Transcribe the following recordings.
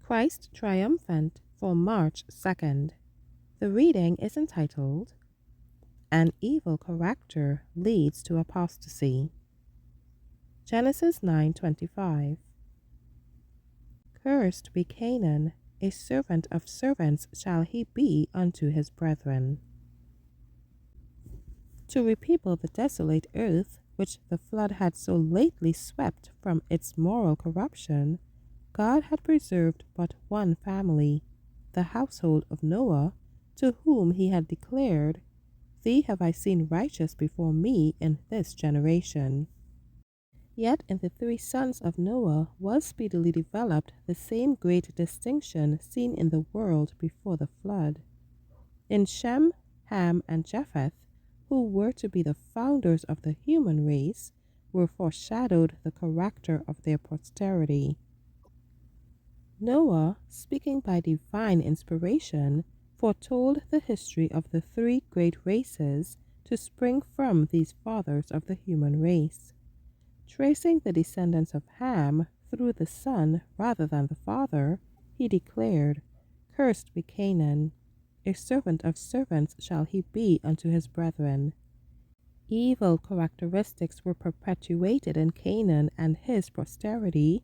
Christ Triumphant for March 2nd. The reading is entitled, An Evil Character Leads to Apostasy. Genesis 9:25. Cursed be Canaan, a servant of servants shall he be unto his brethren. To repeople the desolate earth, which the flood had so lately swept from its moral corruption, God had preserved but one family, the household of Noah, to whom he had declared, Thee have I seen righteous before me in this generation. Yet in the three sons of Noah was speedily developed the same great distinction seen in the world before the flood. In Shem, Ham, and Japheth, who were to be the founders of the human race, were foreshadowed the character of their posterity. Noah, speaking by divine inspiration, foretold the history of the three great races to spring from these fathers of the human race. Tracing the descendants of Ham through the son rather than the father, he declared, Cursed be Canaan, a servant of servants shall he be unto his brethren. Evil characteristics were perpetuated in Canaan and his posterity,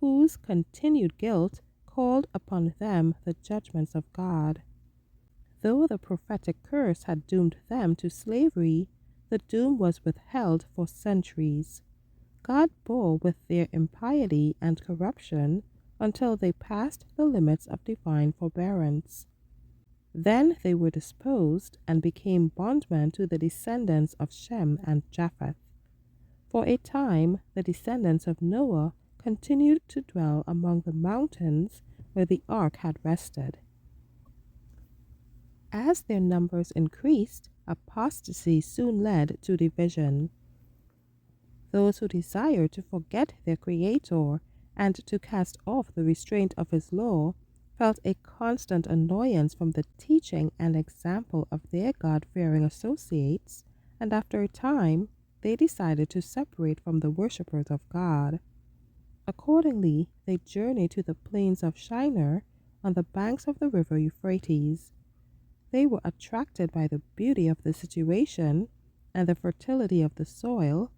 whose continued guilt called upon them the judgments of God. Though the prophetic curse had doomed them to slavery, the doom was withheld for centuries. God bore with their impiety and corruption until they passed the limits of divine forbearance. Then they were disposed and became bondmen to the descendants of Shem and Japheth. For a time, the descendants of Noah continued to dwell among the mountains where the ark had rested. As their numbers increased, apostasy soon led to division. Those who desired to forget their Creator and to cast off the restraint of His law felt a constant annoyance from the teaching and example of their God-fearing associates, and after a time, they decided to separate from the worshippers of God. Accordingly, they journeyed to the plains of Shinar on the banks of the river Euphrates. They were attracted by the beauty of the situation and the fertility of the soil,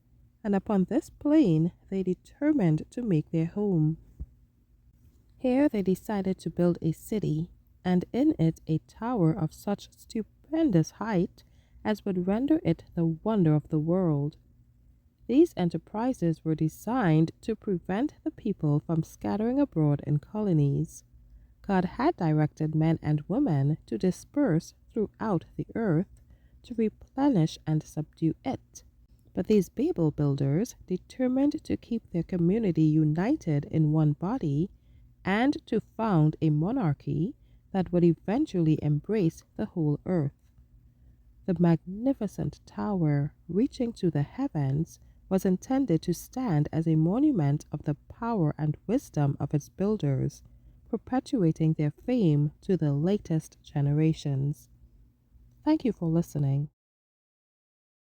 and upon this plain they determined to make their home. Here they decided to build a city, and in it a tower of such stupendous height as would render it the wonder of the world. These enterprises were designed to prevent the people from scattering abroad in colonies. God had directed men and women to disperse throughout the earth to replenish and subdue it. But these Babel builders determined to keep their community united in one body and to found a monarchy that would eventually embrace the whole earth. The magnificent tower, reaching to the heavens, was intended to stand as a monument of the power and wisdom of its builders, perpetuating their fame to the latest generations. Thank you for listening.